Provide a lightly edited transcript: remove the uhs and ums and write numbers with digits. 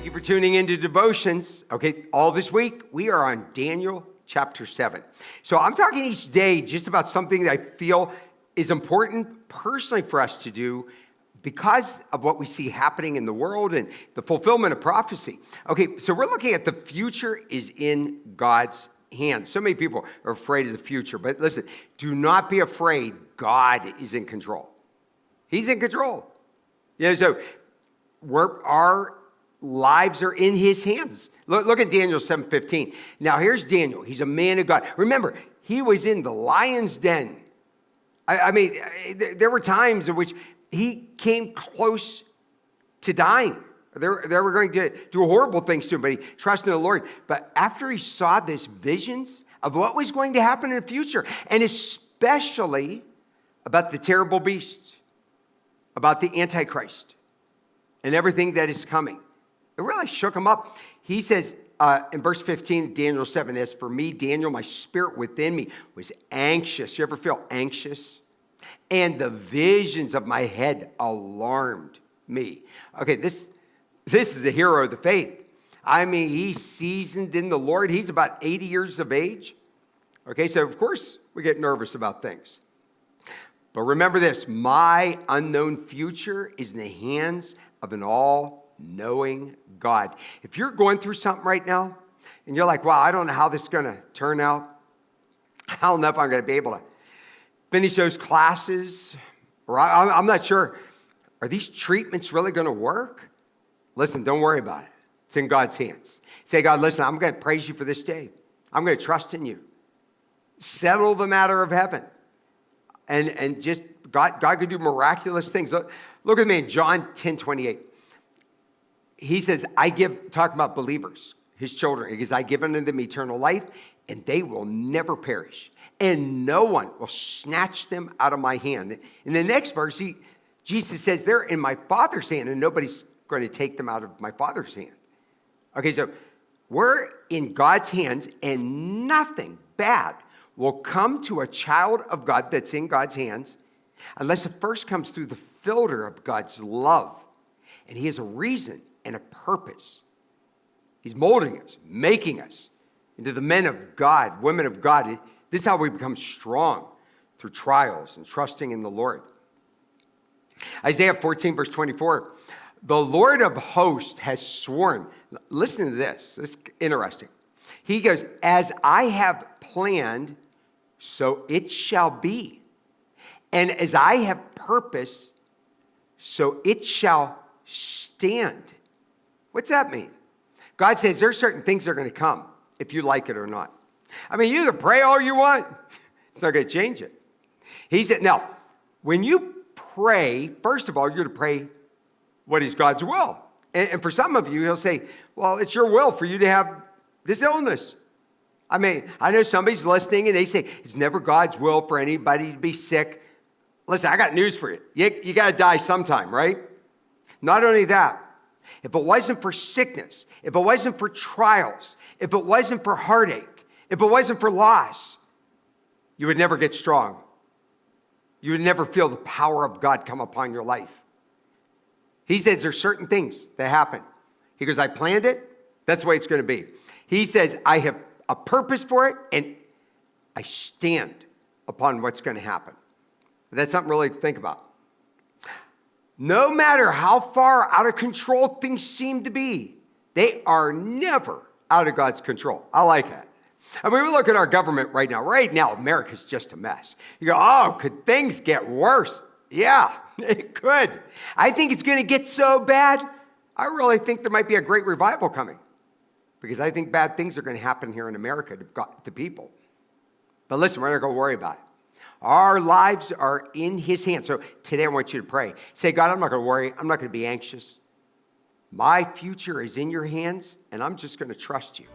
Thank you for tuning into Devotions. Okay, all this week, we are on Daniel chapter 7. So I'm talking each day just about something that I feel is important personally for us to do because of what we see happening in the world and the fulfillment of prophecy. Okay, so we're looking at the future is in God's hands. So many people are afraid of the future, but listen, do not be afraid. God is in control. He's in control. So our lives are in his hands. Look at Daniel 7:15. Now here's Daniel. He's a man of God. Remember, he was in the lion's den. I mean, there were times in which he came close to dying. They were going to do horrible things to him, but he trusted in the Lord. But after he saw these visions of what was going to happen in the future, and especially about the terrible beast, about the Antichrist, and everything that is coming, it really shook him up. He says in verse 15, Daniel 7, as for me, Daniel, my spirit within me was anxious. You ever feel anxious? And the visions of my head alarmed me. Okay, this is a hero of the faith. I mean, he's seasoned in the Lord. He's about 80 years of age. Okay, so of course we get nervous about things. But remember this, my unknown future is in the hands of an all-knowing God. If you're going through something right now, and you're like, wow, I don't know how this is going to turn out. I don't know if I'm going to be able to finish those classes, or I'm not sure. Are these treatments really going to work? Listen, don't worry about it. It's in God's hands. Say, God, listen, I'm going to praise you for this day. I'm going to trust in you. Settle the matter of heaven. And just, God can do miraculous things. Look at me in John 10:28. He says, talking about believers, his children, because I give unto them eternal life, and they will never perish. And no one will snatch them out of my hand. In the next verse, Jesus says, they're in my Father's hand, and nobody's going to take them out of my Father's hand. Okay, so we're in God's hands, and nothing bad will come to a child of God that's in God's hands unless it first comes through the filter of God's love. And he has a reason and a purpose. He's molding us, making us into the men of God, women of God. This is how we become strong, through trials and trusting in the Lord. Isaiah 14, verse 24. The Lord of hosts has sworn. Listen to this. This is interesting. He goes, as I have planned, so it shall be. And as I have purposed, so it shall stand. What's that mean? God says there's certain things that are going to come if you like it or not. I mean, you can pray all you want. It's not going to change it. He said, now, when you pray, first of all, you're going to pray what is God's will. And for some of you, he'll say, well, it's your will for you to have this illness. I mean, I know somebody's listening and they say, it's never God's will for anybody to be sick. Listen, I got news for you. You got to die sometime, right? Not only that, if it wasn't for sickness, if it wasn't for trials, if it wasn't for heartache, if it wasn't for loss, you would never get strong. You would never feel the power of God come upon your life. He says there's certain things that happen. He goes, I planned it. That's the way it's going to be. He says, I have a purpose for it, and I stand upon what's going to happen. That's something really to think about. No matter how far out of control things seem to be, they are never out of God's control. I like that. I mean, we look at our government right now. Right now, America's just a mess. You go, oh, could things get worse? Yeah, it could. I think it's going to get so bad, I really think there might be a great revival coming. Because I think bad things are going to happen here in America to people. But listen, we're not going to worry about it. Our lives are in his hands. So today I want you to pray. Say, God, I'm not going to worry. I'm not going to be anxious. My future is in your hands, and I'm just going to trust you.